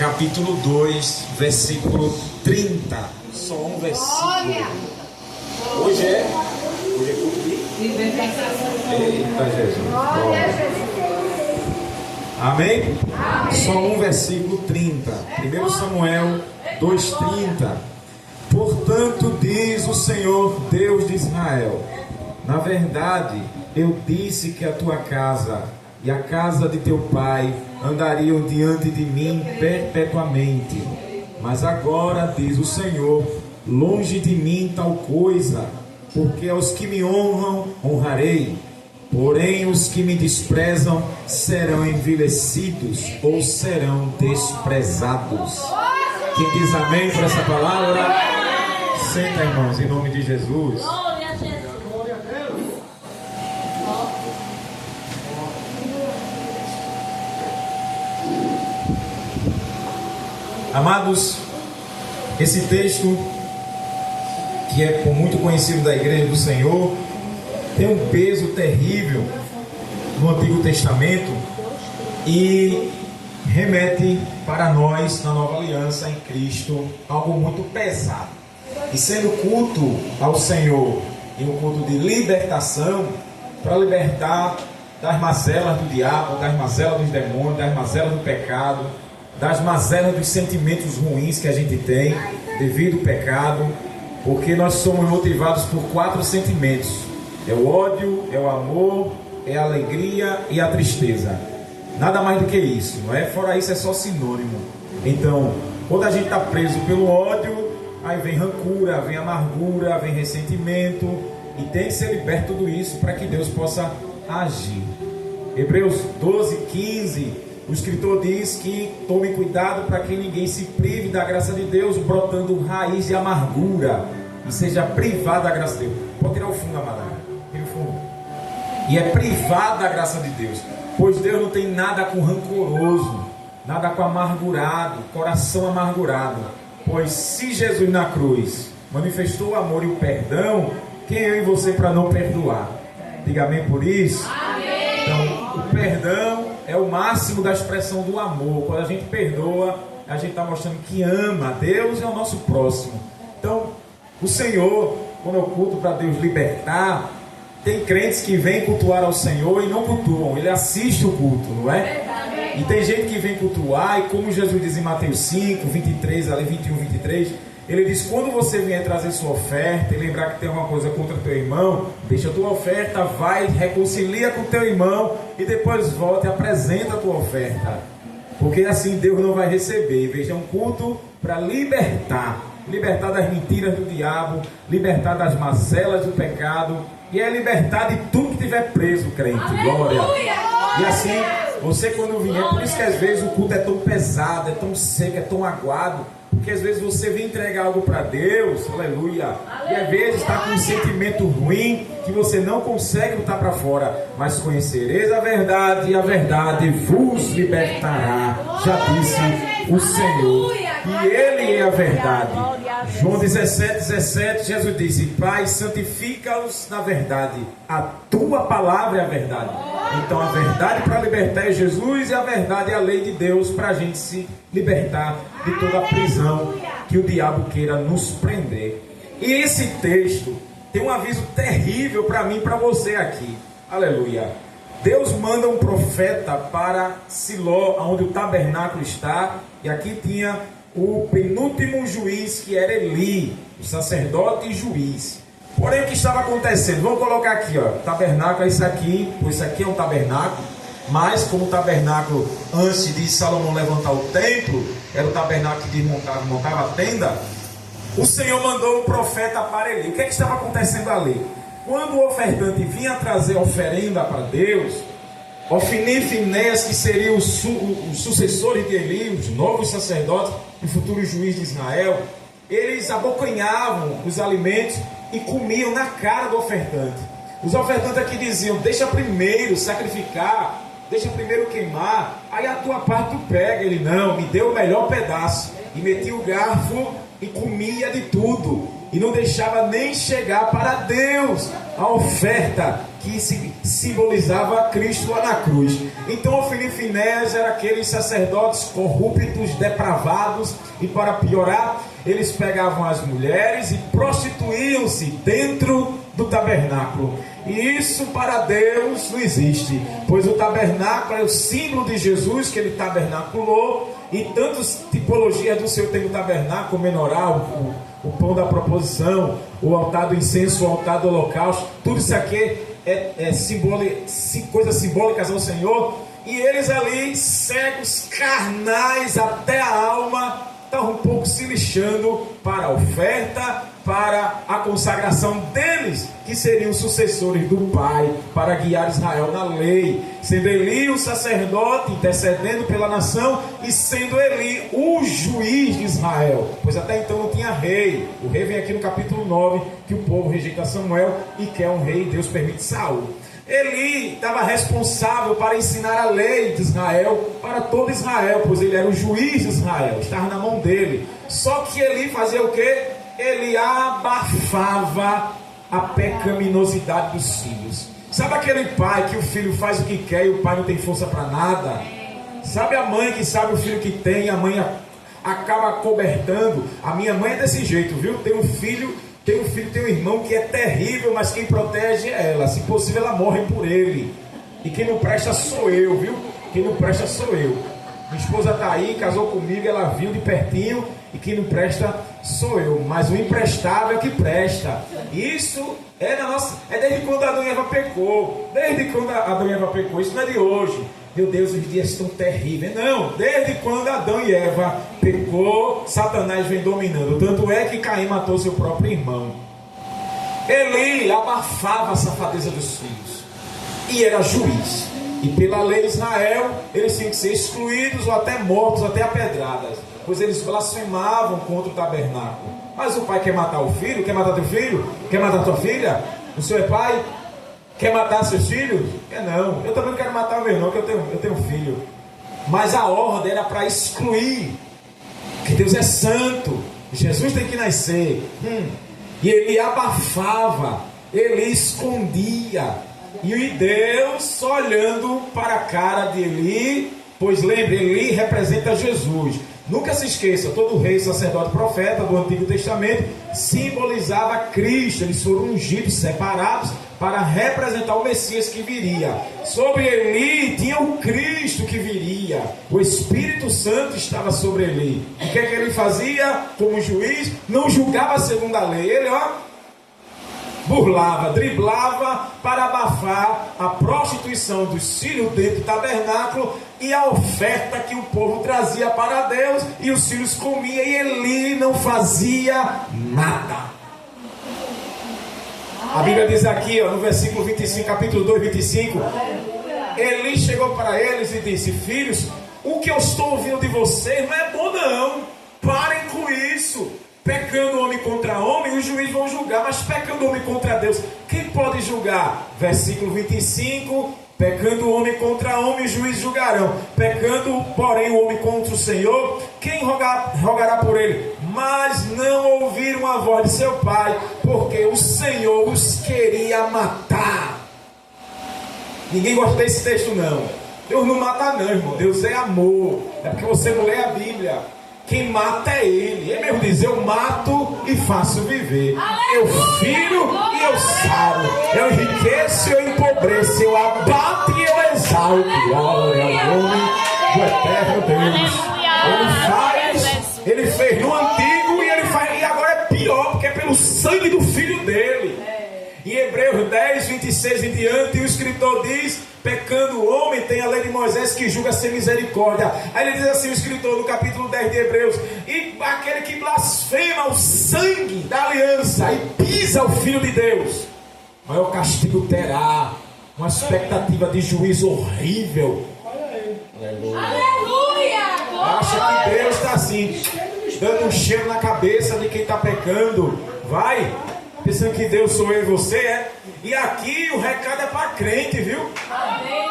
capítulo 2, versículo 30. Só um versículo. Hoje é culto de libertação. Eita Jesus. Amém? Só um versículo 30. 1 Samuel 2:30. Portanto, diz o Senhor Deus de Israel: na verdade, eu disse que a tua casa e a casa de teu pai andariam diante de mim perpetuamente. Mas agora, diz o Senhor, longe de mim tal coisa, porque aos que me honram, honrarei. Porém, os que me desprezam serão envelhecidos ou serão desprezados. Quem diz amém por essa palavra? Senta, irmãos, em nome de Jesus. Glória a Jesus. Glória a Deus. Amados, esse texto, que é muito conhecido da Igreja do Senhor, tem um peso terrível no Antigo Testamento e remete para nós, na Nova Aliança, em Cristo, algo muito pesado. E sendo culto ao Senhor e um culto de libertação, para libertar das mazelas do diabo, das mazelas dos demônios, das mazelas do pecado, das mazelas dos sentimentos ruins que a gente tem devido ao pecado, porque nós somos motivados por 4 sentimentos: é o ódio, é o amor, é a alegria e a tristeza. Nada mais do que isso, não é? Fora isso é só sinônimo. Então, quando a gente está preso pelo ódio, aí vem rancura, vem amargura, vem ressentimento, e tem que ser liberto tudo isso para que Deus possa agir. Hebreus 12:15, o escritor diz que tome cuidado para que ninguém se prive da graça de Deus, brotando raiz de amargura e seja privado da graça de Deus. Pode tirar o fundo, amada. Tira o fundo. E é privado da graça de Deus, pois Deus não tem nada com rancoroso, nada com amargurado, coração amargurado. Pois se Jesus na cruz manifestou o amor e o perdão, quem é eu e você para não perdoar? Diga amém por isso? Amém. Então, o perdão é o máximo da expressão do amor. Quando a gente perdoa, a gente está mostrando que ama Deus e é o nosso próximo. Então, o Senhor, quando eu culto para Deus libertar, tem crentes que vêm cultuar ao Senhor e não cultuam, ele assiste o culto, não é? E tem gente que vem cultuar, e como Jesus diz em Mateus 5, 23, ali 21, 23, ele diz: quando você vier trazer sua oferta e lembrar que tem alguma coisa contra teu irmão, deixa a tua oferta, vai, reconcilia com teu irmão e depois volta e apresenta a tua oferta, porque assim Deus não vai receber. Veja, é um culto para libertar das mentiras do diabo, libertar das mazelas do pecado, e é libertar de tudo que estiver preso, crente. Glória. E assim, você quando vier, por isso que às vezes o culto é tão pesado, é tão seco, é tão aguado, porque às vezes você vem entregar algo para Deus, aleluia, e às vezes está com um sentimento ruim que você não consegue botar para fora, mas conhecereis a verdade e a verdade vos libertará, já disse o Senhor, e Ele é a verdade. João 17:17, Jesus disse: Pai, santifica-os na verdade, a tua palavra é a verdade. Então a verdade para libertar é Jesus, e a verdade é a lei de Deus para a gente se libertar de toda a prisão que o diabo queira nos prender. E esse texto tem um aviso terrível para mim e para você aqui, aleluia. Deus manda um profeta para Siló, onde o tabernáculo está, e aqui tinha o penúltimo juiz, que era Eli, o sacerdote e juiz. Porém, o que estava acontecendo? Vamos colocar aqui, ó, tabernáculo é isso aqui, pois isso aqui é um tabernáculo, mas como o tabernáculo, antes de Salomão levantar o templo, era o tabernáculo que montava a tenda, o Senhor mandou um profeta para Eli. O que estava acontecendo ali? Quando o ofertante vinha trazer oferenda para Deus, Ofni e Finéias, que seriam os sucessores de Eli, os novos sacerdotes e futuros juízes de Israel, eles abocanhavam os alimentos e comiam na cara do ofertante. Os ofertantes aqui diziam: deixa primeiro sacrificar deixa primeiro queimar, aí a tua parte tu pega. Ele, não, me deu o melhor pedaço. E metia o garfo e comia de tudo. E não deixava nem chegar para Deus a oferta que simbolizava Cristo lá na cruz. Então Ofni e Finéias eram aqueles sacerdotes corruptos, depravados, e para piorar, eles pegavam as mulheres e prostituíam-se dentro do tabernáculo. E isso para Deus não existe, pois o tabernáculo é o símbolo de Jesus que ele tabernaculou. E tantas tipologias do Senhor tem no tabernáculo: o menorá, o pão da proposição, o altar do incenso, o altar do holocausto. Tudo isso aqui coisas simbólicas ao Senhor. E eles ali, cegos, carnais até a alma, estavam um pouco se lixando para a oferta, para a consagração deles, que seriam os sucessores do Pai, para guiar Israel na lei, sendo Eli o sacerdote intercedendo pela nação, e sendo Eli o juiz de Israel, pois até então não tinha rei. O rei vem aqui no capítulo 9, que o povo rejeita Samuel e quer um rei, e Deus permite Saul. Eli estava responsável para ensinar a lei de Israel para todo Israel, pois ele era o juiz de Israel, estava na mão dele. Só que Eli fazia o quê? Ele abafava a pecaminosidade dos filhos. Sabe aquele pai que o filho faz o que quer e o pai não tem força para nada? Sabe a mãe que sabe o filho que tem e a mãe acaba cobertando? A minha mãe é desse jeito, viu? Tem um filho, tem um irmão que é terrível, mas quem protege é ela. Se possível, ela morre por ele. E quem não presta sou eu, viu? Quem não presta sou eu. Minha esposa está aí, casou comigo, ela viu de pertinho, e quem não presta sou eu. Mas o imprestável é que presta. Isso é desde quando Adão e Eva pecou. Desde quando Adão e Eva pecou. Isso não é de hoje. Meu Deus, os dias estão terríveis. Não, desde quando Adão e Eva pecou, Satanás vem dominando. Tanto é que Caim matou seu próprio irmão. Eli abafava a safadeza dos filhos e era juiz. E pela lei de Israel, eles tinham que ser excluídos ou até mortos, até apedradas, pois eles blasfemavam contra o tabernáculo. Mas o pai quer matar o filho? Quer matar teu filho? Quer matar tua filha? O senhor é pai? Quer matar seus filhos? Não, eu também não quero matar o meu irmão, que eu tenho um filho. Mas a ordem era para excluir, que Deus é santo, Jesus tem que nascer. E ele abafava, ele escondia. E Deus só olhando para a cara de Eli, pois lembre, Eli representa Jesus. Nunca se esqueça, todo rei, sacerdote, profeta do Antigo Testamento simbolizava Cristo. Eles foram ungidos, separados para representar o Messias que viria. Sobre Eli tinha o Cristo que viria. O Espírito Santo estava sobre Eli. O que é que ele fazia como juiz? Não julgava segundo a lei. Ele, burlava, driblava para abafar a prostituição dos filhos dentro do tabernáculo e a oferta que o povo trazia para Deus, e os filhos comiam, e Eli não fazia nada. A Bíblia diz aqui, no versículo 25, capítulo 2, 25, Eli chegou para eles e disse: filhos, o que eu estou ouvindo de vocês não é bom não, parem com isso. Pecando homem contra homem, os juízes vão julgar, mas pecando homem contra Deus, quem pode julgar? Versículo 25, pecando homem contra homem, os juízes julgarão. Pecando, porém, o homem contra o Senhor, quem rogará por ele? Mas não ouviram a voz de seu pai, porque o Senhor os queria matar. Ninguém gosta desse texto não. Deus não mata não, irmão. Deus é amor. É porque você não lê a Bíblia. Quem mata é Ele. Ele mesmo diz: eu mato e faço viver. Eu firo e eu saro. Eu enriqueço e eu empobreço. Eu abato e eu exalto. Glória ao nome do eterno Deus. Ele fez no antigo e ele faz. E agora é pior, porque é pelo sangue do filho dele. Em Hebreus 10, 26 em diante, o escritor diz: pecando o homem, tem a lei de Moisés que julga sem misericórdia. Aí ele diz assim, o escritor no capítulo 10 de Hebreus: e aquele que blasfema o sangue da aliança e pisa o Filho de Deus, maior castigo terá. Uma expectativa de juízo horrível. Aleluia! Acha que Deus está assim, dando um cheiro na cabeça de quem está pecando? Vai, pensando que Deus sou eu e você, é? E aqui o recado é para crente, viu? Amém.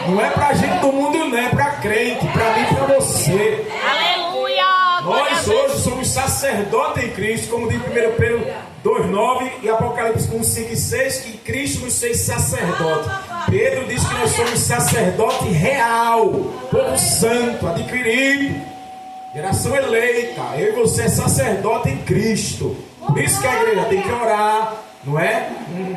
Não é pra gente do mundo, não, é pra crente, pra mim e pra você. Aleluia! Nós hoje somos sacerdotes em Cristo, como diz 1 Pedro 2,9 e Apocalipse 1,5,6, que Cristo nos fez sacerdote. Pedro diz que nós somos sacerdote real, povo santo, adquirido, geração eleita. Eu e você é sacerdote em Cristo. Por isso que a igreja tem que orar, não é?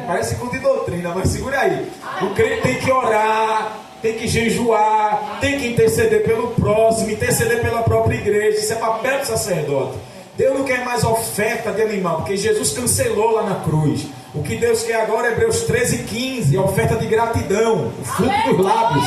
Parece culto de doutrina, mas segura aí. O crente tem que orar, tem que jejuar, tem que interceder pelo próximo, interceder pela própria igreja. Isso é papel do sacerdote. Deus não quer mais oferta de animal, porque Jesus cancelou lá na cruz. O que Deus quer agora é Hebreus 13,15, a oferta de gratidão, o fruto dos lábios,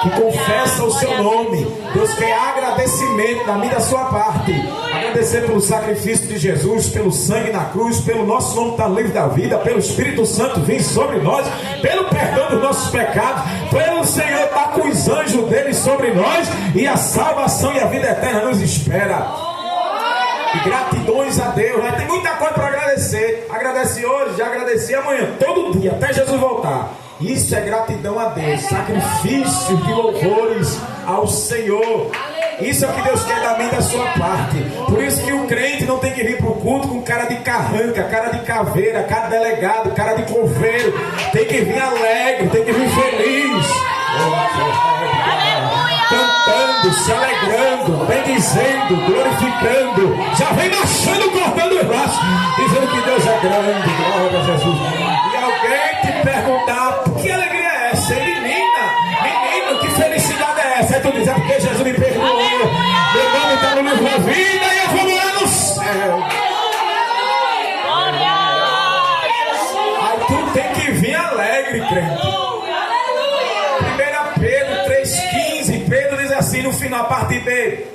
que confessa o seu nome. Deus quer agradecimento da minha e da sua parte. Agradecer pelo sacrifício de Jesus, pelo sangue na cruz, pelo nosso nome estar livre da vida, pelo Espírito Santo vir sobre nós, pelo perdão dos nossos pecados, pelo Senhor estar com os anjos dele sobre nós, e a salvação e a vida eterna nos espera. E gratidões a Deus, né? Tem muita coisa para agradecer. Agradece hoje, já agradeci amanhã, todo dia, até Jesus voltar. Isso é gratidão a Deus, sacrifício de louvores ao Senhor. Isso é o que Deus quer da minha e da sua parte. Por isso que o crente não tem que vir para o culto com cara de carranca, cara de caveira, cara de delegado, cara de coveiro. Tem que vir alegre, tem que vir feliz, cantando, se alegrando, bendizendo, glorificando. Já vem marchando, cortando os braços, dizendo que Deus é grande, glória a Jesus. E alguém te perguntar: que alegria é essa? Menino, que felicidade é essa? Aí tu diz: é porque Jesus me perdoou, meu nome está no livro da vida e eu vou morar no céu. Aí tu tem que vir alegre, crente. Assim no final, a parte B,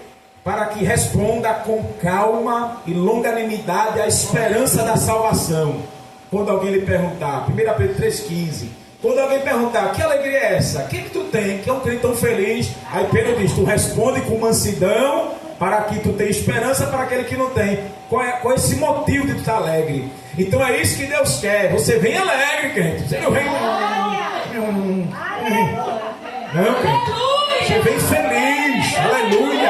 para que responda com calma e longanimidade a esperança da salvação. Quando alguém lhe perguntar, 1 Pedro 3,15, quando alguém perguntar: que alegria é essa? O que tu tem? Que é um crente tão feliz? Aí Pedro diz: tu responde com mansidão, para que tu tenha esperança para aquele que não tem. Qual é esse motivo de tu estar alegre? Então é isso que Deus quer. Você vem alegre, crente. Você não vem... Não, crente. Você vem feliz, aleluia.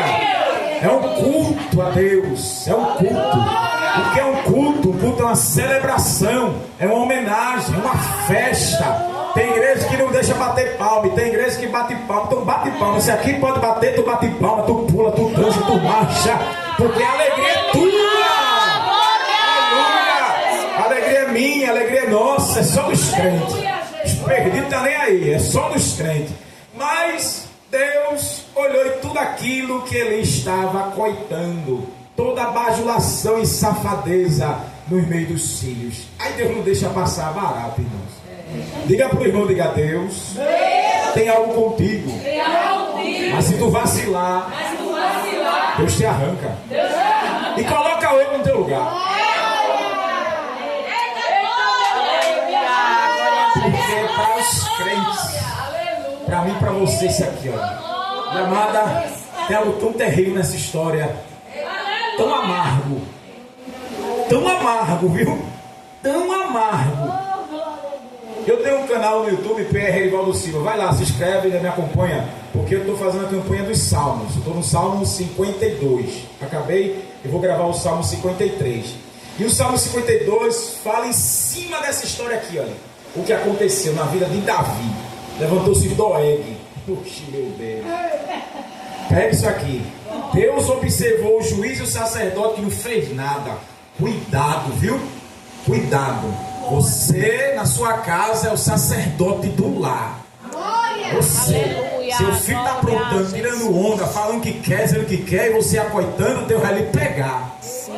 É um culto a Deus, é um culto. O que é um culto? Um culto é uma celebração, é uma homenagem, é uma festa. Tem igreja que não deixa bater palma, tem igreja que bate palma. Então bate palma, se aqui pode bater, tu bate palma, tu pula, tu dança, tu marcha, porque a alegria é tua. Aleluia. A alegria é minha, a alegria é nossa, é só dos crentes. Os perdidos estão nem aí, é só dos crentes. Mas Deus olhou e tudo aquilo que ele estava coitando, toda a bajulação e safadeza nos meios dos filhos. Aí Deus não deixa passar barato, irmãos. Diga para o irmão, diga: Deus tem algo contigo. Mas se tu vacilar, Deus te arranca. E coloca outro no teu lugar. Porque é para os crentes. Para mim, para você, isso aqui, ó. Minha amada, tem algo tão terrível nessa história. Tão amargo. Tão amargo, viu? Tão amargo. Eu tenho um canal no YouTube, PR Erivaldo Silva. Vai lá, se inscreve e me acompanha. Porque eu estou fazendo a campanha dos Salmos. Eu estou no Salmo 52. Acabei, eu vou gravar o Salmo 53. E o Salmo 52 fala em cima dessa história aqui, olha. O que aconteceu na vida de Davi. Levantou-se Doeg. Puxa, meu Deus. Pega isso aqui. Deus observou o juiz e o sacerdote que não fez nada. Cuidado, viu? Cuidado. Você, na sua casa, é o sacerdote do lar. Você. Seu filho está aprontando, tirando onda, falando que quer, dizendo que quer, e você acoitando, Deus vai lhe pegar. Deus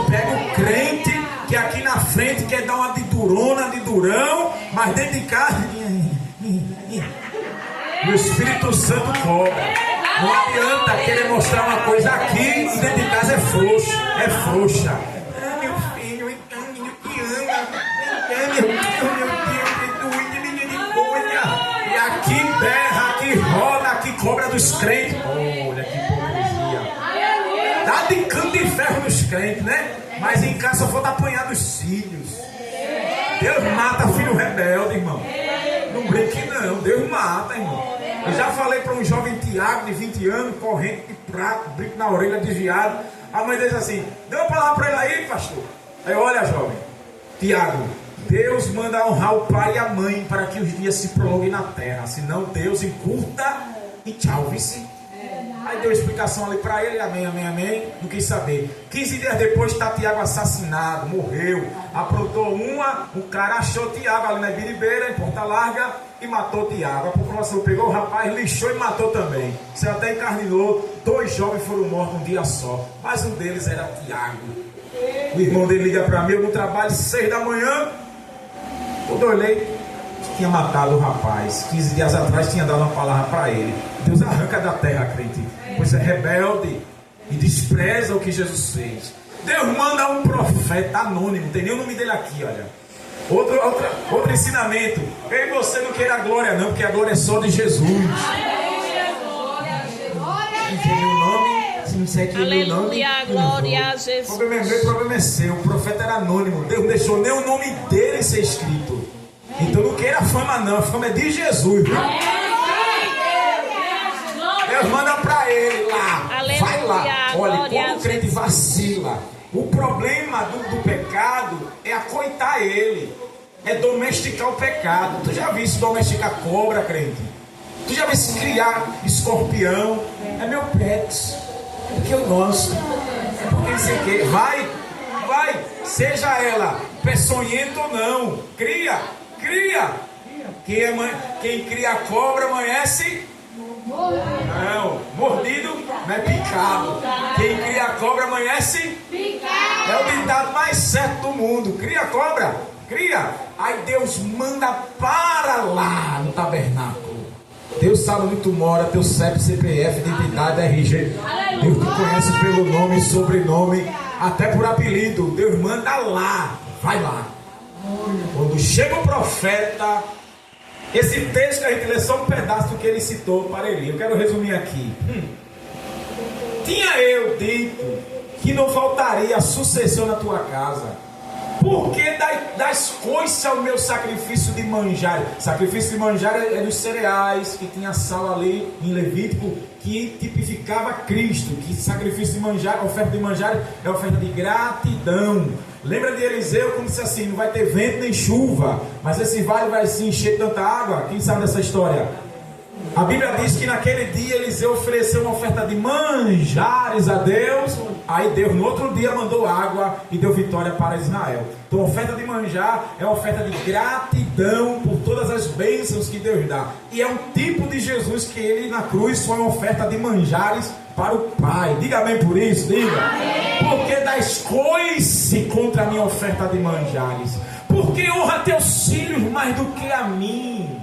pega o crente que aqui na frente quer dar uma de durona, de durão, mas dentro de casa o Espírito Santo cobra. Não adianta querer mostrar uma coisa aqui e dentro de casa é frouxo, é frouxa. Meu filho, então eu te amo, e aqui berra, aqui roda, aqui cobra dos crentes. Olha que hipocrisia. Dá de cano de ferro nos crentes, né? Mas em casa só falta apanhar dos filhos. Deus mata filho rebelde, irmão. Não brinque não, Deus mata, irmão. Eu já falei para um jovem Tiago de 20 anos, corrente de prato, brinco na orelha, desviado. A mãe dele assim, deu uma palavra para ele aí, pastor. Aí, olha, jovem, Tiago, Deus manda honrar o pai e a mãe para que os dias se prolonguem na terra. Senão Deus encurta e tchau, vice. Aí deu explicação ali para ele, amém, amém, amém. Não quis saber. 15 dias depois está Tiago assassinado, morreu. Aprontou o cara achou Tiago ali na Ibiribeira, em Ponta Larga, e matou Tiago. A população pegou o rapaz, lixou e matou também. Você até encarninou. 2 jovens foram mortos um dia só, mas um deles era Tiago. O irmão dele liga para mim, eu no trabalho, 6 da manhã. Quando eu olhei, tinha matado o rapaz. 15 dias atrás tinha dado uma palavra para ele. Deus arranca da terra, crente, pois é rebelde e despreza o que Jesus fez. Deus manda um profeta anônimo, não tem nem o nome dele aqui, olha. Outro ensinamento. Eu e você não queira a glória não, porque a glória é só de Jesus. Aleluia, glória a Jesus. O problema é seu. O profeta era anônimo. Deus não deixou nem o nome dele ser escrito. Então não queira a fama não. A fama é de Jesus, viu? Deus manda para ele lá. Aleluia, vai lá. Olha, quando o crente Jesus. vacila, o problema do pecado é acoitar ele. É domesticar o pecado. Tu já viu isso domesticar cobra, crente? Tu já viu isso criar escorpião? É meu pet. É porque eu gosto. É porque não sei o que. Vai. Seja ela peçonhenta ou não. Cria. Quem cria cobra amanhece. Não, mordido não é picado. Quem cria cobra amanhece. É o ditado mais certo do mundo. Cria cobra. Cria. Aí Deus manda para lá no tabernáculo. Deus sabe onde tu mora, teu CEP, CPF, identidade, RG. Deus te conhece pelo nome, sobrenome, até por apelido. Deus manda lá, vai lá. Quando chega o profeta, esse texto que a gente lê só um pedaço do que ele citou para Eli. Eu quero resumir aqui. Tinha eu dito que não faltaria sucessão na tua casa. Porque das coisas ao meu sacrifício de manjar. Sacrifício de manjar é dos cereais, que tinha sal ali em Levítico, que tipificava Cristo. Que sacrifício de manjar, oferta de manjar é oferta de gratidão. Lembra de Eliseu quando disse assim: não vai ter vento nem chuva, mas esse vale vai se encher de tanta água? Quem sabe dessa história? A Bíblia diz que naquele dia Eliseu ofereceu uma oferta de manjares a Deus. Aí Deus no outro dia mandou água e deu vitória para Israel. Então a oferta de manjar é uma oferta de gratidão por todas as bênçãos que Deus dá. E é um tipo de Jesus que ele na cruz foi uma oferta de manjares para o Pai. Diga amém por isso, diga. Amém. Porque das coisas contra a minha oferta de manjares. Porque honra teus filhos mais do que a mim.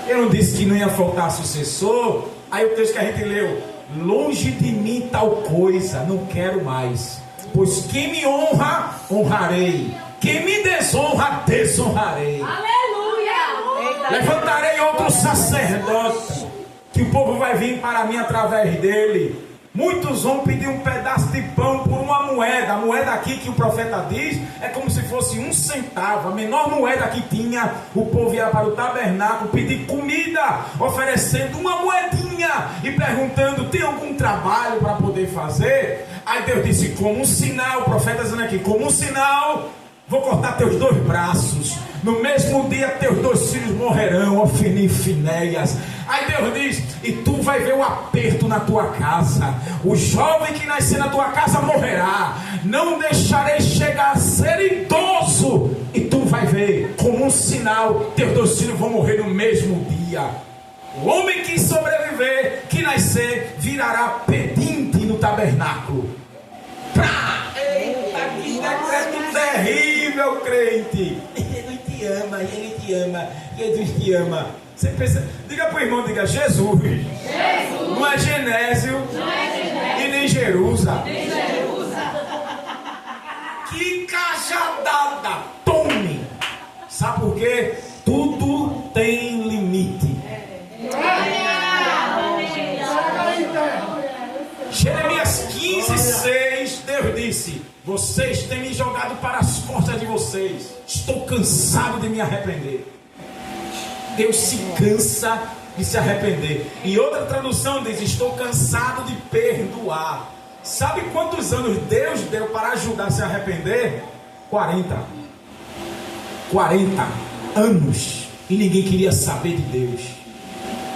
Eu não disse que não ia faltar sucessor. Aí o texto que a gente leu: longe de mim tal coisa, não quero mais. Pois quem me honra, honrarei. Quem me desonra, desonrarei. Aleluia! Levantarei outro sacerdote, que o povo vai vir para mim através dele. Muitos vão pedir um pedaço de pão por uma moeda. A moeda aqui que o profeta diz é como se fosse 1 centavo. A menor moeda que tinha. O povo ia para o tabernáculo pedir comida, oferecendo uma moedinha e perguntando: tem algum trabalho para poder fazer? Aí Deus disse: como um sinal, o profeta dizendo aqui, como um sinal, vou cortar teus 2 braços. No mesmo dia teus 2 filhos morrerão, Ofni e Finéias. Aí Deus diz: e tu vai ver o aperto na tua casa. O jovem que nascer na tua casa morrerá. Não deixarei chegar a ser idoso. E tu vai ver, como um sinal, teus 2 filhos vão morrer no mesmo dia. O homem que sobreviver, que nascer, virará pedinte no tabernáculo. Eita, que decreto terrível, crente. Ele te ama, Jesus te ama. Você pensa, diga para o irmão, diga: Jesus. Não é Genésio, e nem Jerusa. Que cajadada, tome. Sabe por quê? Tudo tem limite. Jeremias 15:6, Deus disse: vocês têm me jogado para as costas de vocês. Estou cansado de me arrepender. Deus se cansa de se arrepender. E outra tradução diz: estou cansado de perdoar. Sabe quantos anos Deus deu para ajudar a se arrepender? 40 anos. E ninguém queria saber de Deus.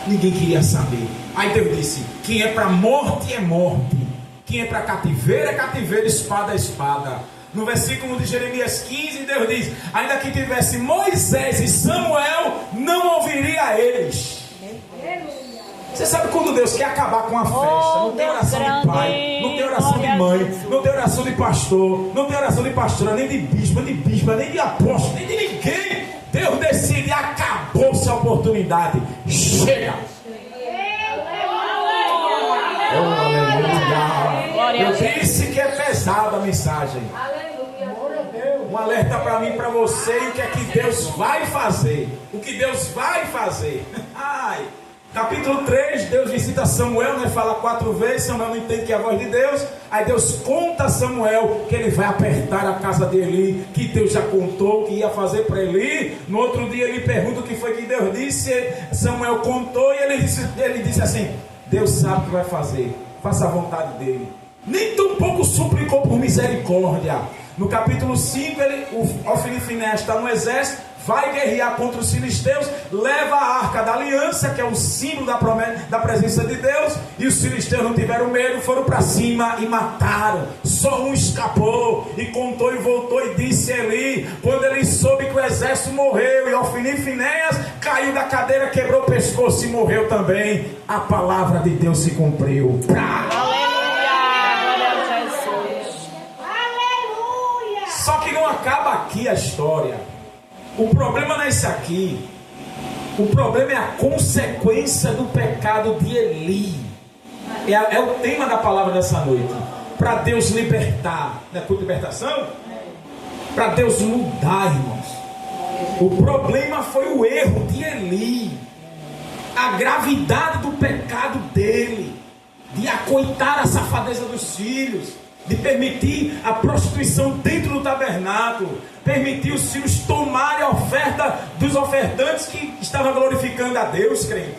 Ninguém queria saber. Aí Deus disse: quem é para morte é morte, quem é para cativeiro é cativeiro, espada é espada. No versículo de Jeremias 15, Deus diz: ainda que tivesse Moisés e Samuel, não ouviria eles. Você sabe quando Deus quer acabar com a festa? Não tem oração de pai, não tem oração de mãe, não tem oração de pastor, não tem oração de pastora, nem de bispo, nem de apóstolo, nem de ninguém. Deus decide: acabou-se a oportunidade. Chega! Aleluia! Eu disse que é pesada a mensagem. Um alerta para mim e para você. E o que é que Deus vai fazer? O que Deus vai fazer? Ai! Capítulo 3, Deus visita Samuel, né? Fala 4 vezes, Samuel não entende que é a voz de Deus. Aí Deus conta a Samuel que ele vai apertar a casa de Eli, que Deus já contou que ia fazer para Eli. No outro dia ele pergunta o que foi que Deus disse. Samuel contou e ele disse assim: Deus sabe o que vai fazer, faça a vontade dele. Nem tão pouco suplicou por misericórdia. No capítulo 5, o Ofni e Finéias está no exército, vai guerrear contra os filisteus, leva a arca da aliança, que é o símbolo da presença de Deus, e os filisteus não tiveram medo, foram para cima e mataram. Só um escapou e contou e voltou e disse a Eli, quando ele soube que o exército morreu, e Ofni e Finéias caiu da cadeira, quebrou o pescoço e morreu também. A palavra de Deus se cumpriu. Só que não acaba aqui a história. O problema não é isso aqui. O problema é a consequência do pecado de Eli. É o tema da palavra dessa noite. Para Deus libertar. Não é por libertação? Para Deus mudar, irmãos. O problema foi o erro de Eli. A gravidade do pecado dele. De acoitar a safadeza dos filhos. De permitir a prostituição dentro do tabernáculo, permitir os filhos tomarem a oferta dos ofertantes que estavam glorificando a Deus, crente.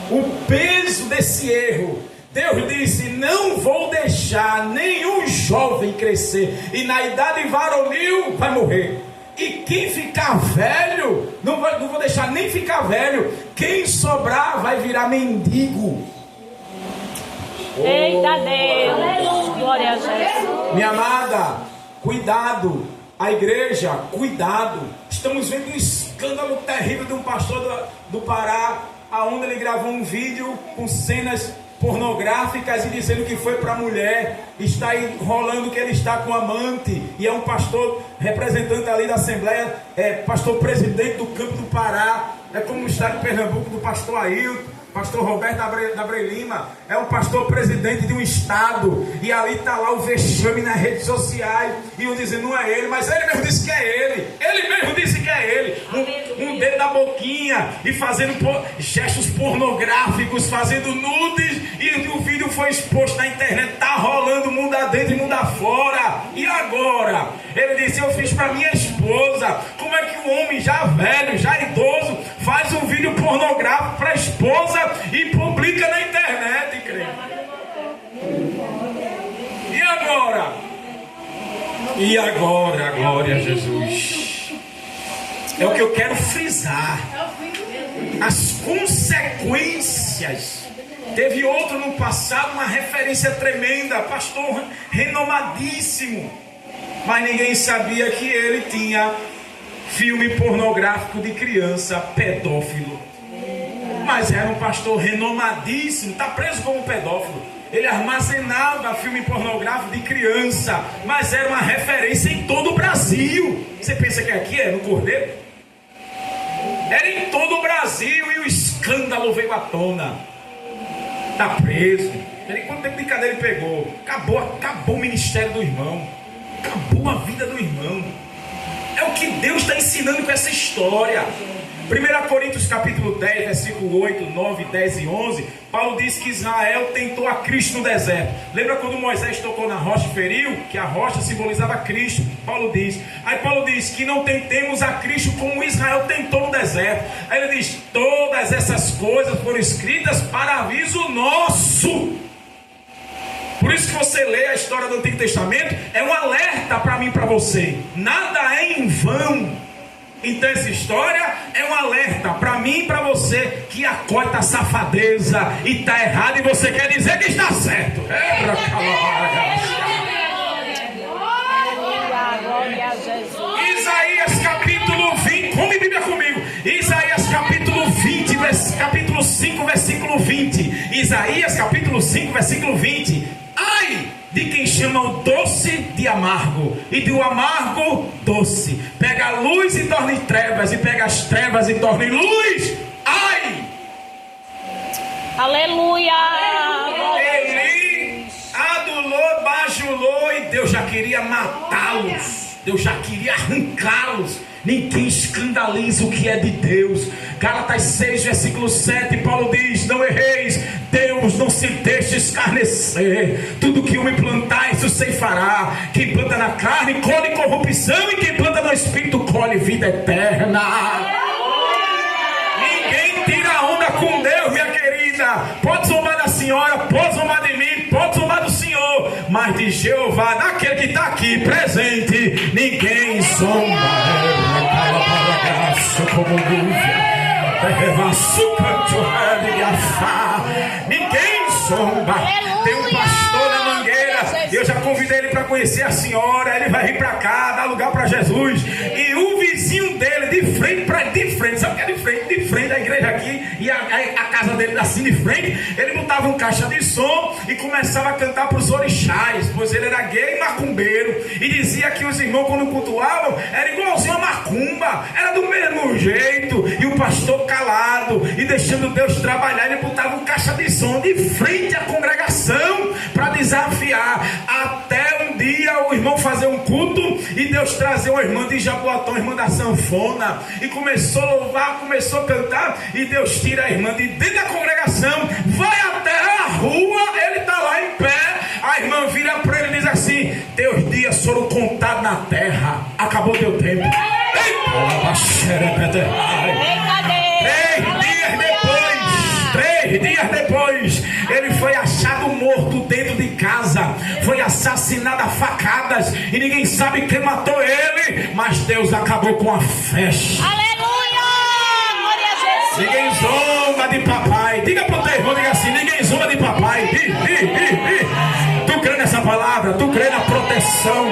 O peso desse erro, Deus disse: não vou deixar nenhum jovem crescer, e na idade varonil vai morrer. E quem ficar velho, não vou deixar nem ficar velho, quem sobrar vai virar mendigo. Eita Deus, glória a Jesus. Minha amada, cuidado. A igreja, cuidado. Estamos vendo um escândalo terrível de um pastor do Pará, aonde ele gravou um vídeo com cenas pornográficas e dizendo que foi para a mulher. Está aí rolando que ele está com amante, e é um pastor representante ali da Assembleia, pastor presidente do Campo do Pará, é como o estado de Pernambuco do pastor Ailton. Pastor Roberto da Lima é um pastor presidente de um estado, e ali está lá o vexame nas redes sociais, e um dizendo não é ele, mas ele mesmo disse que é ele mesmo disse que é ele, um dedo na boquinha e fazendo gestos pornográficos, fazendo nudes, e o vídeo foi exposto na internet, está rolando mundo adentro e mundo afora. E agora? Ele disse: eu fiz para minha esposa. Como é que um homem já velho, já idoso, faz um vídeo pornográfico para a esposa e publica na internet, crente? E agora, glória a Jesus. É o que eu quero frisar. As consequências. Teve outro no passado, uma referência tremenda, pastor renomadíssimo, mas ninguém sabia que ele tinha filme pornográfico de criança, pedófilo. Mas era um pastor renomadíssimo, está preso como pedófilo. Ele armazenava filme pornográfico de criança, mas era uma referência em todo o Brasil. Você pensa que aqui é no Cordeiro? Era em todo o Brasil, e o escândalo veio à tona. Está preso. Quanto tempo de cadeia ele pegou? Acabou o ministério do irmão. Acabou a vida do irmão. É o que Deus está ensinando com essa história. 1 Coríntios capítulo 10, versículo 8, 9, 10 e 11, Paulo diz que Israel tentou a Cristo no deserto. Lembra quando Moisés tocou na rocha e feriu? Que a rocha simbolizava Cristo. Paulo diz que não tentemos a Cristo como Israel tentou no deserto. Aí ele diz, todas essas coisas foram escritas para aviso nosso. Por isso que você lê a história do Antigo Testamento, é um alerta para mim e para você. Nada é em vão. Então essa história é um alerta para mim e para você que acota a safadeza e está errado e você quer dizer que está certo. Isaías capítulo 20, come Bíblia comigo. Isaías capítulo 20, capítulo 5, versículo 20. Isaías capítulo 5, versículo 20. Ai de quem chama o doce de amargo e do amargo doce. Pega a luz e torna em trevas, e pega as trevas e torna em luz. Ai! Aleluia! Ele adulou, bajulou e Deus já queria matá-los. Deus já queria arrancá-los. Ninguém escandaliza o que é de Deus. Gálatas 6, versículo 7, Paulo diz, não erreis, Deus não se deixa escarnecer. Tudo que homem plantar, isso ceifará. Quem planta na carne, colhe corrupção, e quem planta no espírito, colhe vida eterna. Ninguém tira onda com Deus, minha querida. Pode zombar da senhora, pode zombar de mim, pode zombar do Senhor, mas de Jeová, daquele que está aqui presente, ninguém zomba. Como ninguém zomba. Tem um pastor na Mangueira, eu já convidei ele para conhecer a senhora. Ele vai vir para cá, dar lugar para Jesus. E o vizinho dele, de frente, sabe o que é de frente? De frente da igreja aqui, e a casa dele assim de frente, ele botava um caixa de som e começava a cantar para os orixás, pois ele era gay e macumbeiro, e dizia que os irmãos quando cultuavam era igualzinho a macumba, era do mesmo jeito. E o pastor calado e deixando Deus trabalhar, ele botava um caixa de som de frente à congregação para desafiar, até um dia o irmão fazer um culto e Deus trazer uma irmã de Jaboatão, irmã da sanfona, e começou a louvar, começou a cantar, e Deus tira a irmã de dentro da congregação, vai até a rua, ele está lá em pé, a irmã vira para ele e diz assim, teus dias foram contados na terra, acabou teu tempo. Três dias depois, ele foi achado morto dentro de casa, foi assassinado a facadas, e ninguém sabe quem matou ele, mas Deus acabou com a festa. Aleluia! Glória a Jesus! Ninguém zomba de papai. Diga pro teu irmão, diga assim, ninguém zomba de papai. Tu crê nessa palavra? Tu crê na proteção?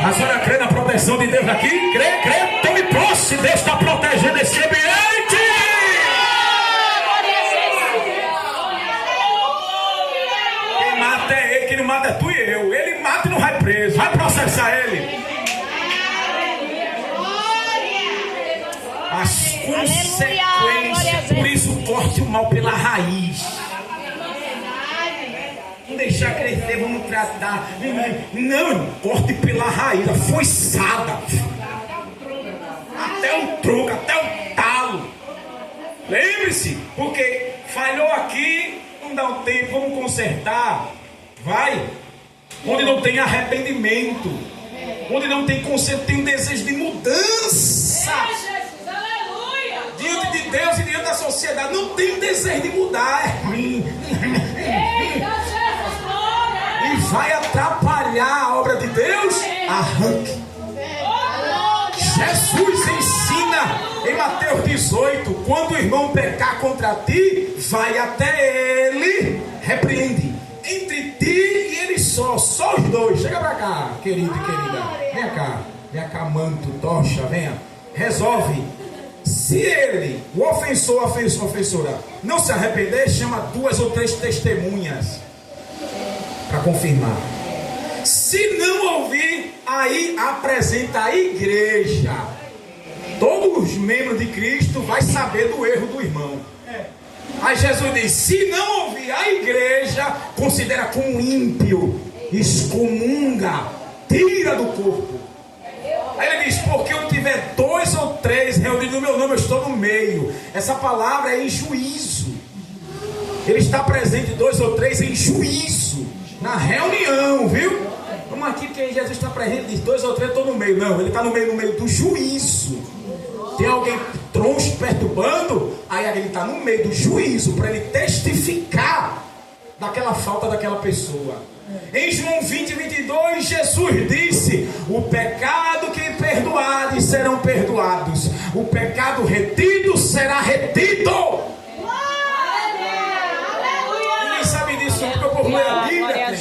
A senhora crê na proteção de Deus aqui? Crê? Tome posse, Deus está protegendo esse ambiente. Quem mata é ele, quem não mata é tu e eu. Ele mata e não vai preso, vai processar ele. As consequências, por isso corte o mal pela raiz. Não deixar crescer, vamos tratar. Não, corte pela raiz, a foiçada. Até o tronco, até o talo. Lembre-se, porque falhou aqui, não dá um tempo, vamos consertar. Vai. Onde não tem arrependimento, onde não tem conserto, tem um desejo de mudança. Diante de Deus e diante da sociedade, não tem desejo de mudar, é ruim. E vai atrapalhar a obra de Deus, arranque. Jesus ensina em Mateus 18, quando o irmão pecar contra ti, vai até ele, repreende. Entre ti e ele só os dois. Chega pra cá, querido e querida. Vem cá, manto, tocha, venha. Resolve. Se ele, o ofensor, a ofensora, não se arrepender, chama 2 ou 3 testemunhas para confirmar. Se não ouvir, aí apresenta a igreja. Todos os membros de Cristo vai saber do erro do irmão. Aí Jesus diz, se não ouvir, a igreja considera como ímpio, excomunga, tira do corpo. Aí ele diz, porque eu te tiver 2 ou 3 reunidos no meu nome, eu estou no meio. Essa palavra é em juízo. Ele está presente 2 ou 3 em juízo, na reunião, viu? Vamos aqui porque Jesus está presente, diz 2 ou 3, eu estou no meio. Não, ele está no meio do juízo. Tem alguém troncho perturbando, aí ele está no meio do juízo, para ele testificar daquela falta daquela pessoa. Em João 20, 22, Jesus disse: o pecado que perdoares serão perdoados, o pecado retido será retido. Ninguém sabe disso, porque eu vou ler a Bíblia.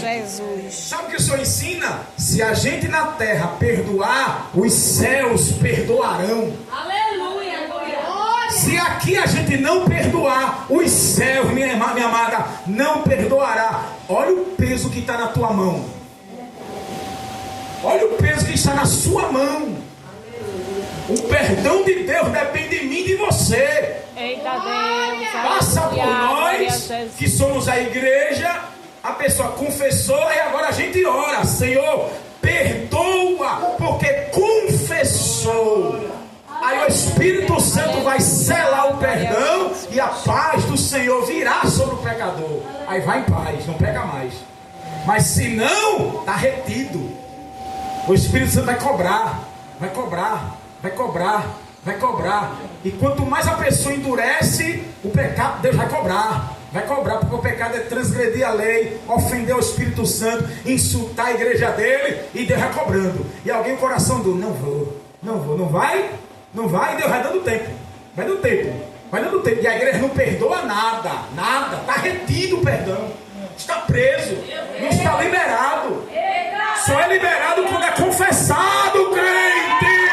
Sabe o que o Senhor ensina? Se a gente na terra perdoar, os céus perdoarão. Se aqui a gente não perdoar, os céus, minha amada, não perdoará. Olha o peso que está na tua mão. Olha o peso que está na sua mão. O perdão de Deus depende de mim e de você. Eita Deus. Passa por nós, que somos a igreja. A pessoa confessou e agora a gente ora: Senhor, perdoa, porque confessou. Aí o Espírito Santo vai selar o perdão e a paz do Senhor virá sobre o pecador. Aí vai em paz, não pega mais. Mas se não, está retido. O Espírito Santo vai cobrar, vai cobrar, vai cobrar, vai cobrar. E quanto mais a pessoa endurece, o pecado, Deus vai cobrar. Vai cobrar, porque o pecado é transgredir a lei, ofender o Espírito Santo, insultar a igreja dele, e Deus vai cobrando. E alguém, o coração do não vou, não vai? Não vai, Deus vai dando tempo. Vai dando tempo. Vai dando tempo. E a igreja não perdoa nada. Nada. Está retido o perdão. Está preso. Não está liberado. Só é liberado quando é confessado, crente.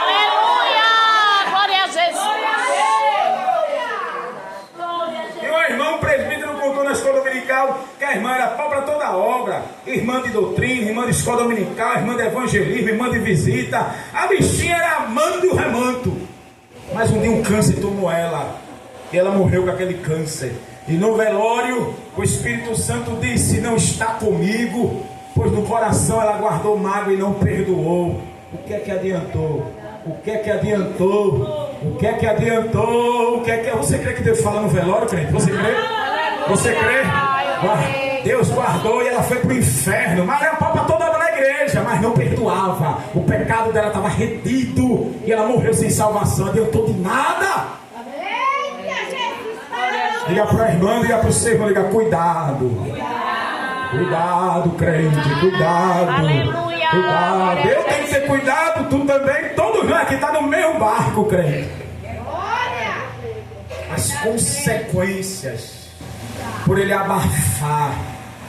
Aleluia! Glória a Jesus. E o irmão presbítero contou na escola dominical que a irmã era pau para toda a obra. Irmã de doutrina, irmã de escola dominical, irmã de evangelismo, irmã de visita. A bichinha era amando o remanto. Mas um dia um câncer tomou ela. E ela morreu com aquele câncer. E no velório, o Espírito Santo disse: não está comigo. Pois no coração ela guardou mágoa e não perdoou. O que é que adiantou? O que é que adiantou? O que é que adiantou? O que é que... Você crê que Deus fala no velório, crente? Você crê? Você crê? Deus guardou e ela foi para o inferno. Mas era pau para toda hora na igreja, mas não perdoava. O pecado dela estava retido e ela morreu sem salvação. Adiantou de nada. Diga para a irmã, diga para o seu irmão, diga: cuidado. Cuidado, crente, cuidado. Aleluia. Cuidado. Eu tenho que ter cuidado, tu também. Todos nós aqui estão no mesmo barco, crente. As consequências, por ele abafar,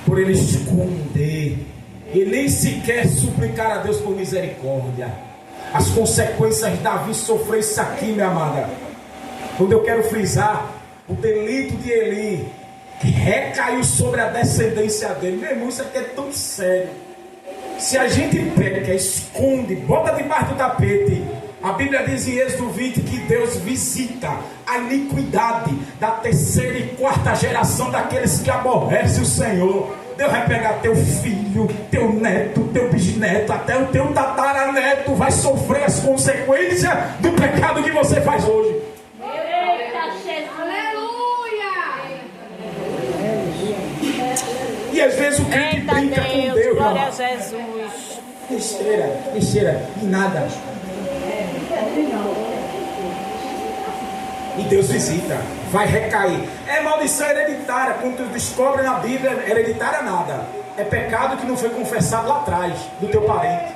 por ele esconder, e nem sequer suplicar a Deus por misericórdia. As consequências, Davi sofreu isso aqui, minha amada. Quando eu quero frisar o delito de Eli, que recaiu sobre a descendência dele. Meu irmão, isso aqui é tão sério. Se a gente peca, esconde, bota debaixo do tapete, a Bíblia diz em Êxodo 20 que Deus visita a iniquidade da 3ª e 4ª geração daqueles que aborrecem o Senhor. Deus vai pegar teu filho, teu neto, teu bisneto, até o teu tataraneto vai sofrer as consequências do pecado que você faz hoje. E às vezes o crente brinca com Deus. Glória a Jesus. Besteira, e nada. E Deus visita, vai recair. É maldição hereditária. Quando tu descobre na Bíblia, hereditária nada. É pecado que não foi confessado lá atrás, do teu parente.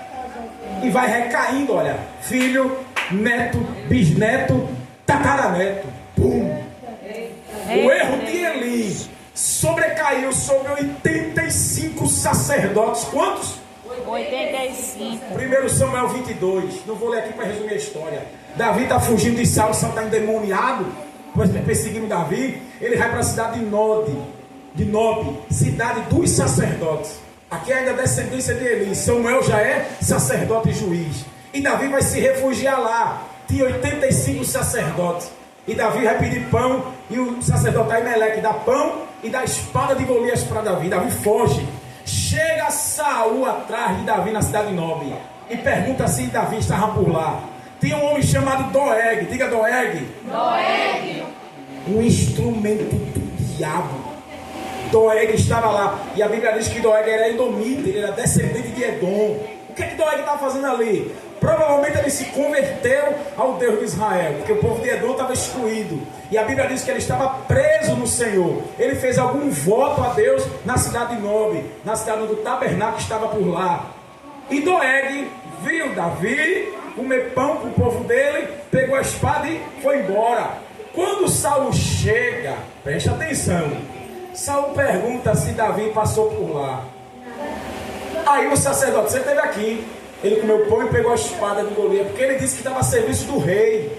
E vai recaindo, olha. Filho, neto, bisneto, tataraneto. Pum. O erro de Eli sobrecaiu sobre 85 sacerdotes. Quantos? 85. 1 Samuel 22. Não vou ler aqui para resumir a história. Davi está fugindo de Saul, Saul está endemoniado, perseguindo Davi. Ele vai para a cidade de Nob, cidade dos sacerdotes. Aqui ainda é descendência de Eli. Samuel já é sacerdote e juiz. E Davi vai se refugiar lá. Tinha 85 sacerdotes. E Davi vai pedir pão. E o sacerdote Aimeleque dá pão e dá espada de Golias para Davi. Davi foge. Chega Saul atrás de Davi na cidade de Nob. e pergunta se Davi estava por lá. Tinha um homem chamado Doeg, diga Doeg. Doeg. Um instrumento do diabo. Doeg estava lá, e a Bíblia diz que Doeg era edomita, ele era descendente de Edom. O que é que Doeg estava fazendo ali? Provavelmente ele se converteu ao Deus de Israel, porque o povo de Edom estava excluído. E a Bíblia diz que ele estava preso no Senhor. Ele fez algum voto a Deus na cidade de Nob, na cidade onde o tabernáculo estava por lá. E Doeg viu Davi comer pão com o povo dele, pegou a espada e foi embora. Quando Saul chega, preste atenção, Saul pergunta se Davi passou por lá. Aí o sacerdote, você esteve aqui. Ele comeu pão e pegou a espada de Golias, porque ele disse que estava a serviço do rei.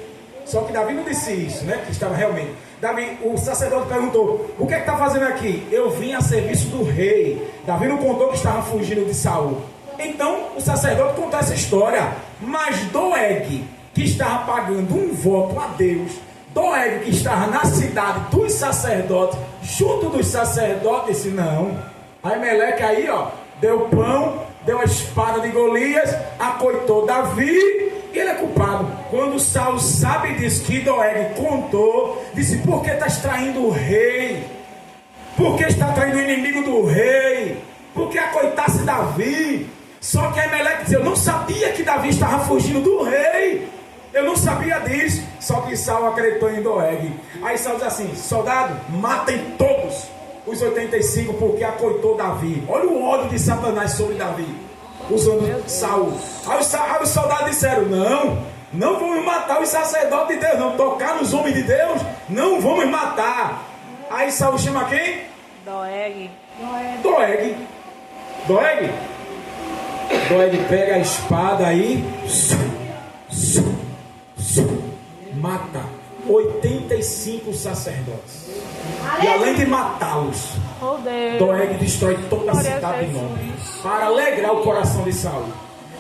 Só que Davi não disse isso, né? Que estava realmente. Davi, o sacerdote perguntou: o que é que está fazendo aqui? Eu vim a serviço do rei. Davi não contou que estava fugindo de Saul. Então o sacerdote contou essa história. Mas Doeg, que estava pagando um voto a Deus, Doeg, que estava na cidade dos sacerdotes, junto dos sacerdotes, disse: não. Aí Meleque aí, ó, deu pão, deu a espada de Golias, acoitou Davi, e ele é culpado. Quando Saul sabe disso, que Doeg contou, disse: por que estás traindo o rei? Por que está traindo o inimigo do rei? Por que acoitasse Davi? Só que Meleque disse: eu não sabia que Davi estava fugindo do rei. Eu não sabia disso. Só que Saul acreditou em Doeg. Aí Saul diz assim: soldado, matem todos os 85, porque acoitou Davi. Olha o ódio de Satanás sobre Davi, usando Saul. Aí os soldados disseram: não vamos matar os sacerdotes de Deus, não. Tocar nos homens de Deus, não vamos matar. Aí Saul chama quem? Doeg. Doeg pega a espada aí, mata 85 sacerdotes. E além de matá-los, Oh, Deus. Doeg destrói toda a Glória a cidade de Nob, Jesus. para alegrar o coração de Saul.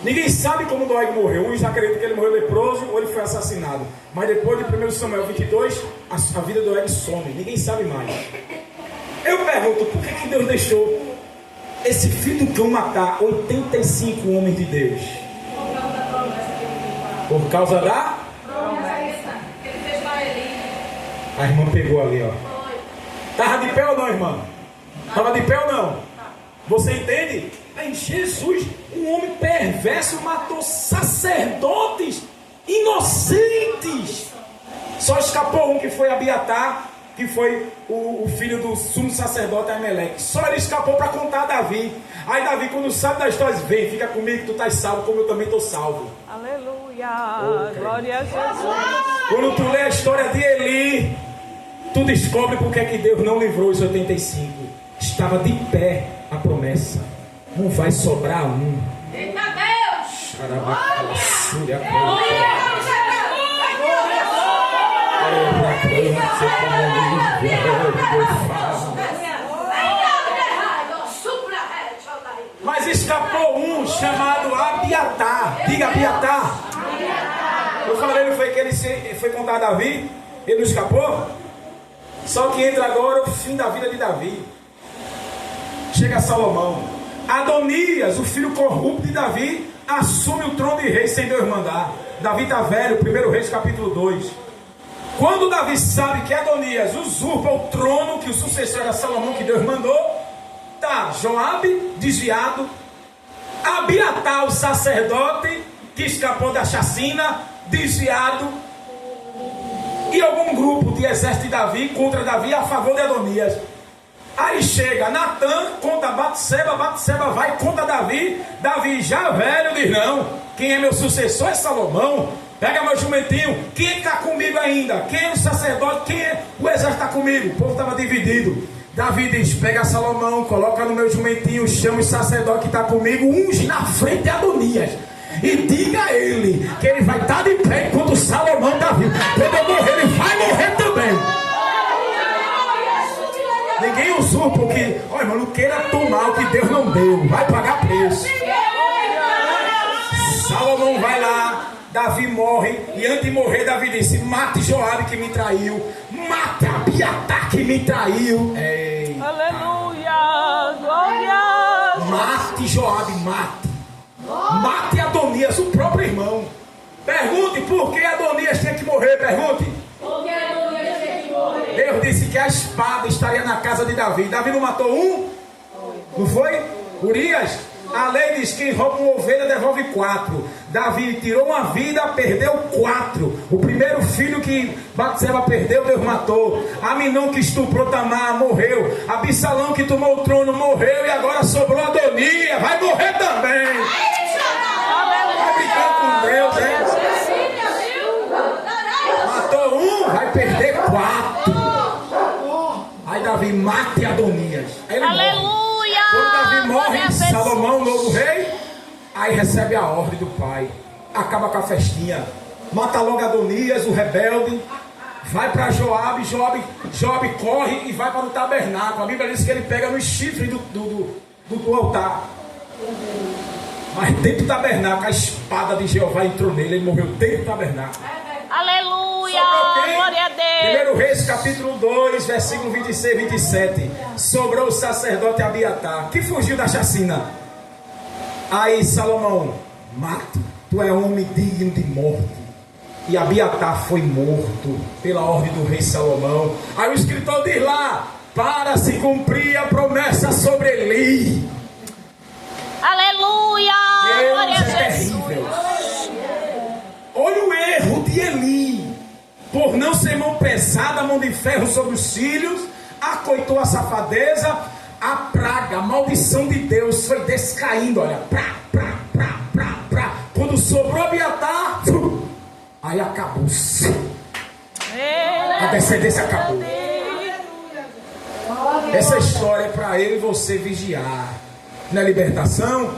Ninguém sabe como Doeg morreu. Uns acreditam que ele morreu leproso ou ele foi assassinado. Mas depois de 1 Samuel 22, a vida de Doeg some. Ninguém sabe mais. Eu pergunto, por que Deus deixou esse filho do cão matar 85 homens de Deus? Por causa da Promessa que ele fez para Eli. A irmã pegou ali, ó. Estava de pé ou não, irmã? Estava de pé ou não? Você entende? Aí Jesus, um homem perverso, matou sacerdotes inocentes. Só escapou um, que foi Abiatar, que foi o filho do sumo sacerdote Ameleque. Só ele escapou para contar a Davi. Aí Davi, quando sabe da história, diz: vem, fica comigo que tu estás salvo, como eu também estou salvo. Aleluia. Glória a Jesus. Quando tu lê a história de Eli, tu descobre porque é que Deus não livrou os 85. Estava de pé a promessa: não vai sobrar um. Eita Deus! Mas escapou um chamado Abiatar. Diga Abiatar. Eu falei, não foi que ele foi contar a Davi? Ele não escapou? Só que entra agora o fim da vida de Davi. Chega Salomão. Adonias, o filho corrupto de Davi, assume o trono de rei sem Deus mandar. Davi está velho, 1 Reis capítulo 2. Quando Davi sabe que Adonias usurpa o trono, que o sucessor era Salomão, que Deus mandou, tá Joabe desviado, Abiatar, o sacerdote que escapou da chacina, desviado, e algum grupo de exército de Davi contra Davi a favor de Adonias. Aí chega Natã contra Batseba, Batseba vai contra Davi, Davi já velho diz: não, quem é meu sucessor é Salomão. Pega meu jumentinho, quem está comigo ainda? Quem é o sacerdote? Quem é o exército está comigo? O povo estava dividido. Davi diz: pega Salomão, coloca no meu jumentinho, chama o sacerdote que está comigo, unge na frente de Adonias e diga a ele que ele vai estar de pé enquanto Salomão está vivo. Quando eu morrer, ele vai morrer também. Ninguém usurpa, porque, olha, irmão, não queira tomar o que Deus não deu, vai pagar preço. Salomão vai lá, Davi morre, e antes de morrer, Davi disse: mate Joabe que me traiu, mate Abiatar que me traiu. Eita. Aleluia, glória. Mate Joabe, mate Adonias. Adonias, o próprio irmão. Pergunte por que Adonias tinha que morrer. Pergunte. Porque Adonias tinha que morrer. Deus disse que a espada estaria na casa de Davi. Davi não matou um? Não foi? Urias? A lei diz que quem rouba uma ovelha devolve 4. Davi tirou uma vida, perdeu 4. O primeiro filho que Batseba perdeu, Deus matou. Aminon que estuprou Tamar, morreu. Absalão que tomou o trono, morreu. E agora sobrou Adonias, vai morrer também. Vai brincando com Deus, né? Matou um, vai perder 4. Aí Davi mata Adonias. Aí ele morre. Quando Davi morre, Salomão, o novo rei, aí recebe a ordem do pai, acaba com a festinha, mata logo Adonias, o rebelde, vai para Joabe, Joabe corre e vai para o tabernáculo. A Bíblia diz que ele pega nos chifres do altar, mas dentro do tabernáculo, a espada de Jeová entrou nele, ele morreu dentro do tabernáculo. Aleluia, glória a Deus. 1 Reis capítulo 2, versículo 26 e 27. Sobrou o sacerdote Abiatar, que fugiu da chacina. Aí Salomão, mata, tu é homem digno de morte. E Abiatar foi morto pela ordem do rei Salomão. Aí o escritor diz lá, para se cumprir a promessa sobre Eli. Aleluia, glória a Jesus. Olha o erro de Eli, por não ser mão pesada, mão de ferro sobre os filhos, acoitou a safadeza, a praga, a maldição de Deus foi descaindo, olha, quando sobrou Abiatar, aí acabou-se, a descendência acabou. Essa história é para eu e você vigiar. Na libertação,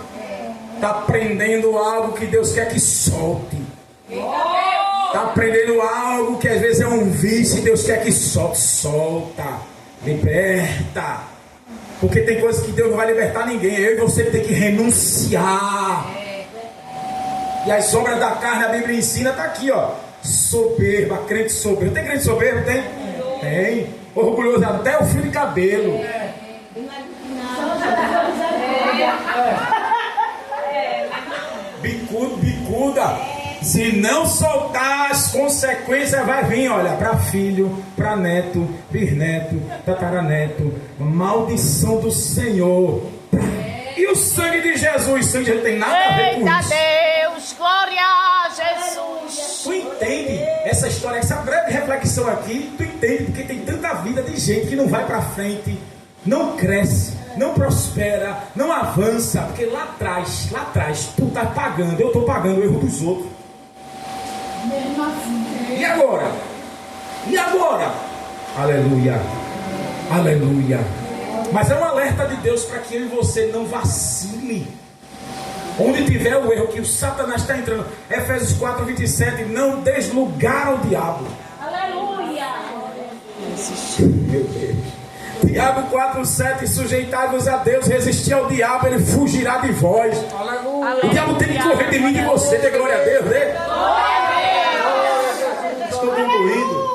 está aprendendo algo que Deus quer que solte. Está aprendendo algo que às vezes é um vício e Deus quer que solte. Solta, liberta. Porque tem coisas que Deus não vai libertar ninguém. Eu e você tem que renunciar. E as sobras da carne, a Bíblia ensina, está aqui, ó. Soberba, crente soberbo. Tem crente soberbo? Tem? Tem. Orgulhoso até o fio de cabelo. Bicudo, bicuda. Se não soltar, as consequências vai vir, olha, para filho, para neto, bisneto, tataraneto. Maldição do Senhor. E o sangue de Jesus? O sangue de Jesus tem nada a ver com isso. Eita Deus, glória a Jesus. Tu entende essa história, essa breve reflexão aqui? Tu entende porque tem tanta vida de gente que não vai para frente, não cresce, não prospera, não avança, porque lá atrás, tu tá pagando, eu estou pagando o erro dos outros. E agora? E agora? Aleluia, aleluia. Mas é um alerta de Deus para que eu e você não vacile. Onde tiver o erro que o Satanás está entrando. Efésios 4, 27. Não deslugar o diabo. Aleluia. Meu Deus. Tiago 4, 7. Sujeitai-vos a Deus, resistir ao diabo, ele fugirá de vós. Aleluia. O diabo tem que correr de mim e de você. Dê glória a Deus, né? Estou concluindo.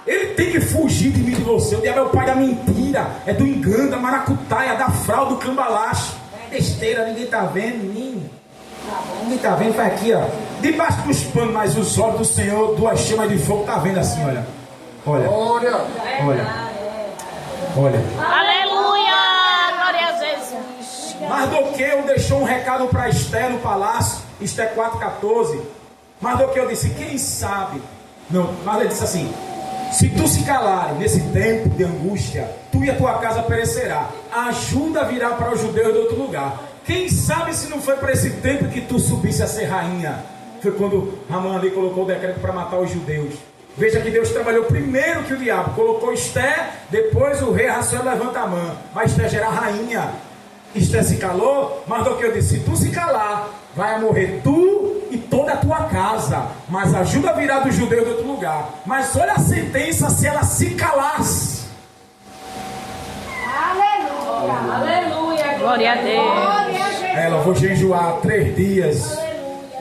Ele tem que fugir de mim e de você. O diabo é o pai da mentira, é do engano, da maracutaia, da fraude, do cambalacho. Besteira, ninguém está vendo, ninguém está vendo, faz aqui, ó. Debaixo dos panos, mas os olhos do Senhor, duas chamas de fogo, está vendo assim, olha. Olha. Aleluia, glória a Jesus. Mardoqueu deixou um recado para Esther no palácio, Esther 4,14. Mardoqueu disse, quem sabe? Não, mas ele disse assim, se tu se calares nesse tempo de angústia, tu e a tua casa perecerá. A ajuda virá para os judeus de outro lugar. Quem sabe se não foi para esse tempo que tu subisse a ser rainha? Foi quando Ramã ali colocou o decreto para matar os judeus. Veja que Deus trabalhou primeiro que o diabo. Colocou Esther, depois o rei Assuero levanta a mão. Mas Esther já era rainha. Esther se calou, Mardoqueu disse, se tu se calar, vai morrer tu e toda a tua casa, mas a ajuda virá dos judeus de outro lugar. Mas olha a sentença se ela se calasse. Aleluia. Aleluia. Glória a Deus. Ela, vou jejuar 3 dias.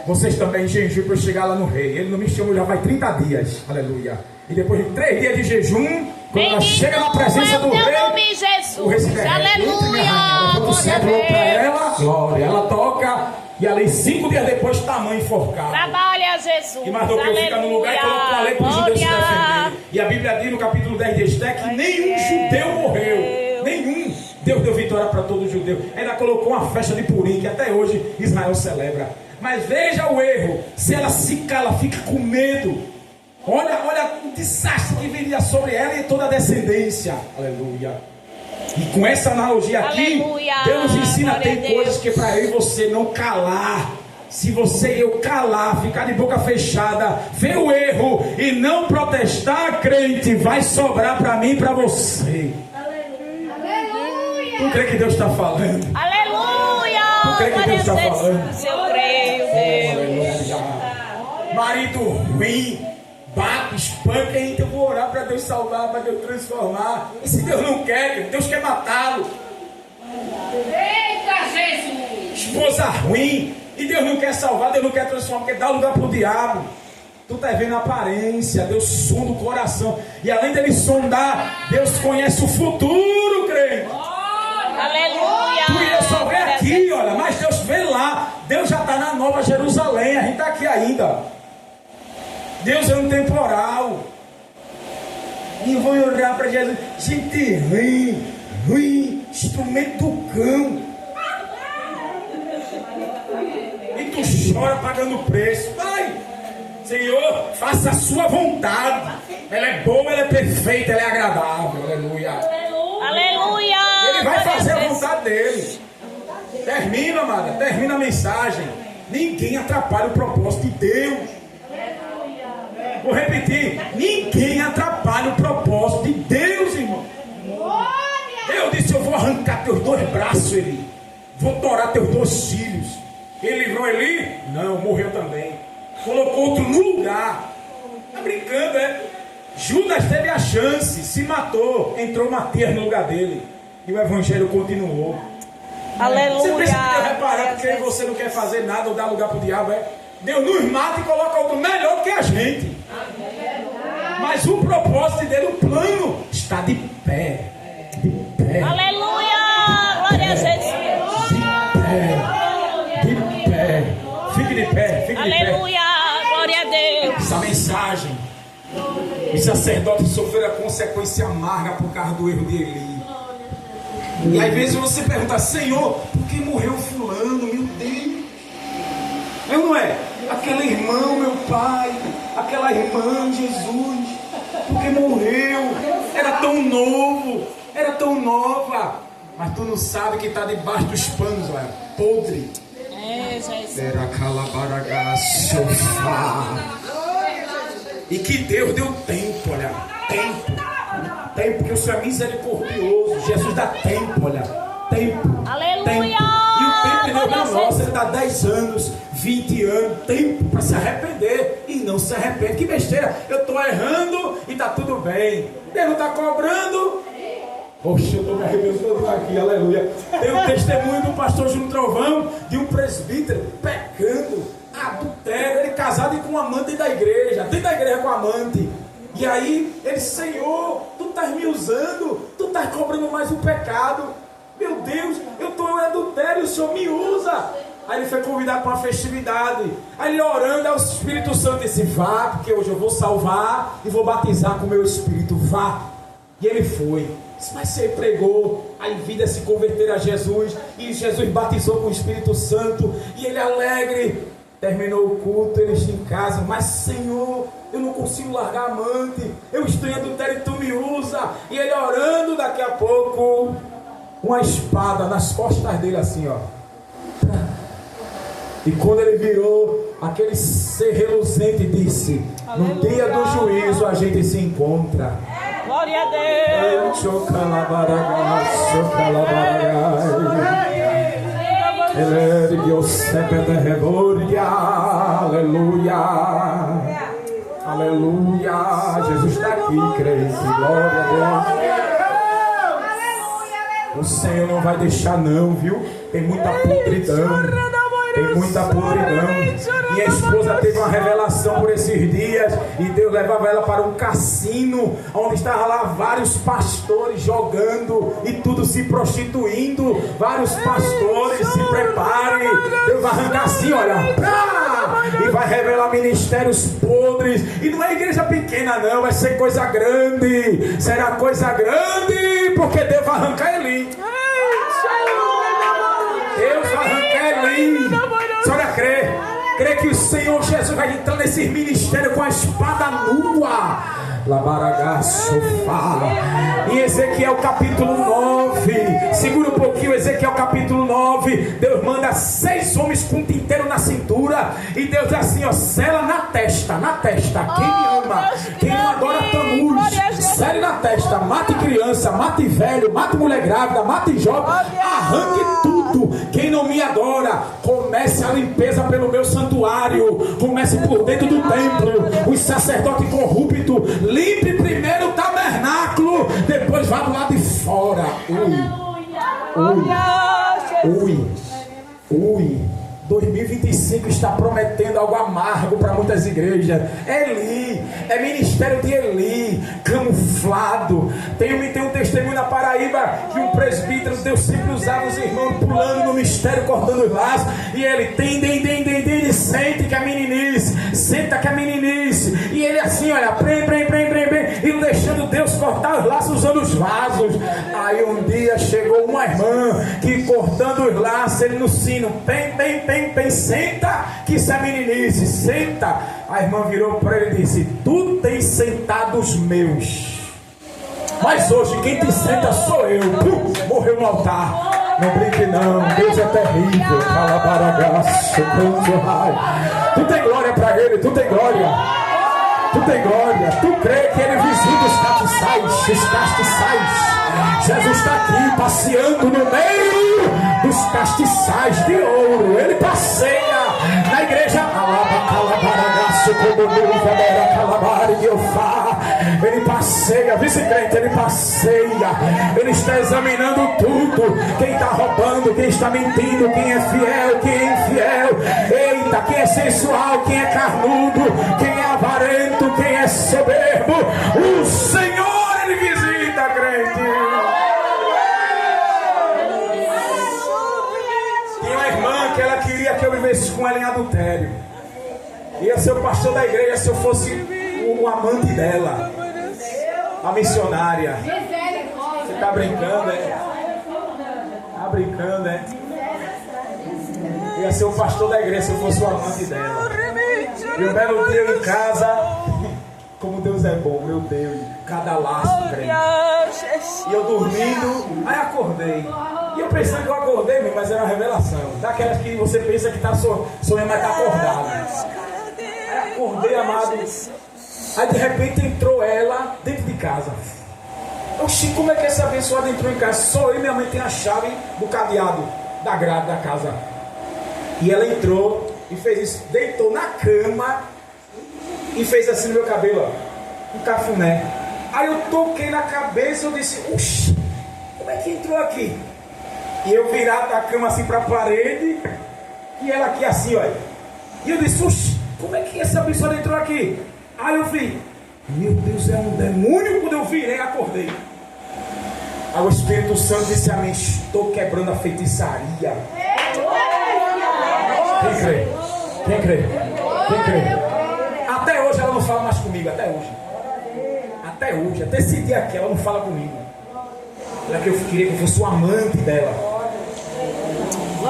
Vocês também jejuem para eu chegar lá no rei. Ele não me chamou, já vai 30 dias. Aleluia. E depois de 3 dias de jejum, quando ela chega na presença do rei, nome, Jesus. o rei se derrete. Aleluia. Levanta o cetro para ela. Glória. Ela toca e ali 5 dias depois está a mãe enforcada. Trabalha, Jesus. E Mardoqueu fica no lugar e colocou uma lei para os judeus se defenderem. E a Bíblia diz no capítulo 10 de Esté que nenhum judeu morreu. Nenhum. Deus deu vitória para todo judeu. Ainda colocou uma festa de Purim que até hoje Israel celebra. Mas veja o erro. Se ela se cala, fica com medo. Olha o desastre que viria sobre ela e toda a descendência. Aleluia. E com essa analogia aqui, Aleluia. Deus nos ensina, Glória tem a Deus. coisas que para eu e você não calar. Se você e eu calar, ficar de boca fechada, ver o erro e não protestar, crente, vai sobrar para mim e para você. Tu crê que Deus está falando? Aleluia. Tu crê que Deus está falando? Eu creio, Deus. Aleluia. Marido ruim, bate, espanca, então eu vou orar para Deus salvar, para Deus transformar. E se Deus não quer, Deus quer matá-lo. Eita, Jesus! Esposa ruim, e Deus não quer salvar, Deus não quer transformar, porque dá lugar para o diabo. Tu está vendo a aparência, Deus sonda o coração. E além dele sondar, Deus conhece o futuro, crente. Aleluia. Tu e eu só vê aqui, olha, mas Deus vê lá. Deus já está na Nova Jerusalém, a gente está aqui ainda. Deus é um temporal. E eu vou orar para Jesus. Gente ruim, instrumento do cão. E tu chora pagando preço. Vai, Senhor, faça a sua vontade. Ela é boa, ela é perfeita, ela é agradável. Aleluia. Aleluia. Ele vai fazer a vontade dele. Termina, amada, termina a mensagem. Ninguém atrapalha o propósito de Deus. Vou repetir, ninguém atrapalha o propósito de Deus, irmão. Deus disse, eu vou arrancar teus 2 braços, Eli. Vou torar teus 2 filhos. Ele livrou Eli? Não, morreu também. Colocou outro no lugar. Tá brincando, é? Judas teve a chance, se matou, entrou Matias no lugar dele. E o evangelho continuou. Aleluia. Você pensa que Deus vai parar porque você não quer fazer nada ou dar lugar para o diabo, é? Deus nos mata e coloca outro melhor do que a gente. Mas o propósito dele, o plano, está de pé. De pé. Aleluia. Glória a Jesus. De pé. Fique de pé. Fique de pé. Aleluia. Glória a Deus. Essa mensagem. Os sacerdotes sofreram a consequência amarga por causa do erro de Eli. E às vezes você pergunta, Senhor, por que morreu fulano? Meu Deus. É ou não é? Aquele irmão, meu pai, aquela irmã, Jesus, porque morreu, era tão novo, era tão nova, mas tu não sabe que está debaixo dos panos, olha, podre. Era calabaragá, sofá. E que Deus deu tempo, olha, tempo, porque o Senhor é misericordioso, Jesus dá tempo, olha, tempo. Aleluia. Tempo. E o tempo de Deus não é nosso, ele dá 10 anos, 20 anos, tempo para se arrepender e não se arrepende. Que besteira, eu estou errando e está tudo bem. Deus não está cobrando. Poxa, eu estou me arrependendo aqui, aleluia. Tem um testemunho do pastor Júnior Trovão, de um presbítero pecando, adultério, ele casado e com um amante da igreja, dentro da igreja com amante. E aí, ele disse, Senhor, tu estás me usando, tu estás cobrando mais um pecado. Meu Deus, eu estou em adultério, o Senhor me usa. Aí ele foi convidado para uma festividade. Aí ele orando ao Espírito Santo disse, vá, porque hoje eu vou salvar e vou batizar com o meu Espírito, vá. E ele foi. Mas você pregou, aí vida se converter a Jesus, e Jesus batizou com o Espírito Santo, e ele alegre, terminou o culto, ele está em casa, mas Senhor, eu não consigo largar a amante, eu estou em adultério e tu me usa. E ele orando, daqui a pouco, uma espada nas costas dele assim, ó. E quando ele virou, aquele ser reluzente disse, no dia do juízo a gente se encontra. Glória a Deus. Aleluia. Aleluia. Jesus está aqui, crente. Glória a Deus. O Senhor não vai deixar não, viu? Tem muita podridão. Tem muita podridão. Minha esposa teve uma revelação por esses dias e Deus levava ela para um cassino onde estavam lá vários pastores jogando e tudo se prostituindo. Vários pastores, se preparem. Deus vai arrancar assim, olha, e vai revelar ministérios podres. E não é igreja pequena não, vai ser coisa grande. Será coisa grande, porque Deus vai arrancar Eli. Deus vai arrancar Eli. A senhora crê que o Senhor Jesus vai entrar nesse ministério com a espada nua. Labaragá, sofá. Em Ezequiel capítulo 9, segura um pouquinho, Ezequiel capítulo 9. Deus manda 6 homens com um tinteiro na cintura. E Deus diz assim, ó, sela na testa. Quem me ama, quem não adora Tammuz, sele na testa. Mate criança, mate velho, mate mulher grávida, mate jovem, arranque tudo. Quem não me adora, comece a limpeza pelo meu santuário. Comece por dentro do templo. Os sacerdotes corruptos, limpe primeiro o tabernáculo, depois vá do lado de fora. Ui. 2025 está prometendo algo amargo para muitas igrejas. Eli, é ministério de Eli, camuflado. Tem um testemunho na Paraíba que um presbítero, Deus sempre usava os irmãos pulando no mistério, cortando os laços. E ele ele sente que a meninice, senta que a meninice. E ele assim, olha, e não deixando Deus cortar os laços usando os vasos. Aí um dia chegou uma irmã que cortando os laços, ele no sino, senta, que isso é meninice, senta. A irmã virou para ele e disse, tu tens sentado os meus, mas hoje quem te senta sou eu. Morreu no altar. Não brinque não, Deus é terrível. Tu tem glória para ele, tu tem glória. Tu crê que ele visita os castiçais. Jesus está aqui passeando no meio dos castiçais de ouro. Ele passeia na igreja. Ele passeia, vice-crente, ele passeia. Ele está examinando tudo. Quem está roubando, quem está mentindo, quem é fiel, quem é infiel. Eita, quem é sensual, quem é carnudo, quem é avarento, quem é soberbo. O Senhor, ele visita, crente. Tinha uma irmã que ela queria que eu vivesse com ela em adultério. Ia ser o pastor da igreja se eu fosse o amante dela, a missionária. Você está brincando, é? Está brincando, é? Ia ser o pastor da igreja se eu fosse o amante dela. E um belo dia em casa, como Deus é bom, meu Deus, cada laço, crente. E eu dormindo, aí acordei. E eu pensando que eu acordei, mas era uma revelação. Daquelas que você pensa que está sonhando, mas está acordado. Aí acordei, amado. Aí de repente entrou ela dentro de casa. Oxi, como é que essa abençoada entrou em casa? Só eu e minha mãe tem a chave do cadeado da grade da casa. E ela entrou e fez isso, deitou na cama e fez assim no meu cabelo, ó, um cafuné. Aí eu toquei na cabeça e eu disse, oxi, como é que entrou aqui? E eu virado da cama assim para a parede e ela aqui assim, ó. E eu disse, oxi, como é que essa pessoa entrou aqui? Aí eu vi, meu Deus, é um demônio. Quando eu virei, acordei. Aí o Espírito Santo disse a mim, estou quebrando a feitiçaria. Quem crê? Quem crê? Quem crê? Até hoje ela não fala mais comigo, até hoje, até esse dia aqui ela não fala comigo. Ela que eu queria que eu fosse o amante dela.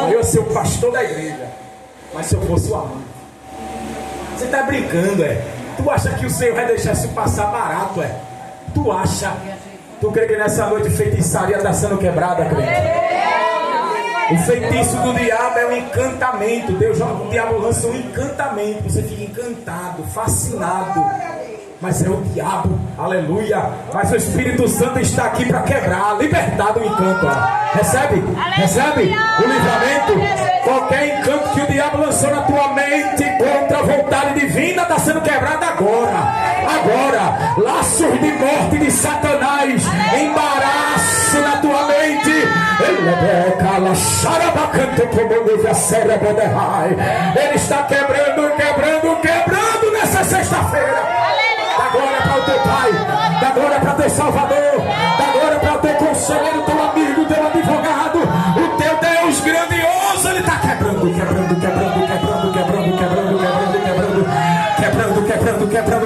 Eu ia ser o pastor da igreja, mas se eu fosse o amante. Você está brincando, é? Tu acha que o Senhor vai deixar isso passar barato, é? Tu acha? Tu crê que nessa noite feitiçaria está sendo quebrada, crente? O feitiço do diabo é um encantamento. Deus joga, o diabo lança um encantamento. Você fica encantado, fascinado. Mas é o diabo, aleluia. Mas o Espírito Santo está aqui para quebrar, libertar do encanto. Recebe? Recebe o livramento. Qualquer encanto que o diabo lançou na tua mente contra a vontade divina está sendo quebrado agora. Agora, laços de morte de Satanás, embaraço na tua mente. Ele está quebrando nessa sexta-feira. Dá glória para o teu Pai, dá glória para o teu Salvador, dá glória para o teu conselheiro, teu amigo, teu advogado, o teu Deus grandioso. Ele está quebrando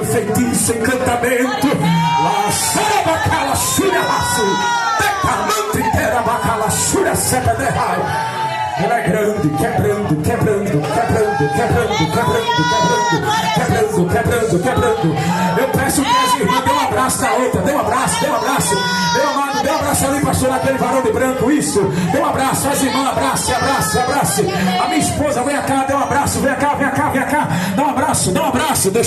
feitiço, encantamento. Ele é grande, quebrando. Eu peço que as irmãs dê um abraço na outra, dê um abraço. Meu amado, dê um abraço ali, pastor, aquele varão de branco, isso. Dê um abraço, as irmãs, abrace. A minha esposa, vem cá, dê um abraço, vem cá. Dá um abraço.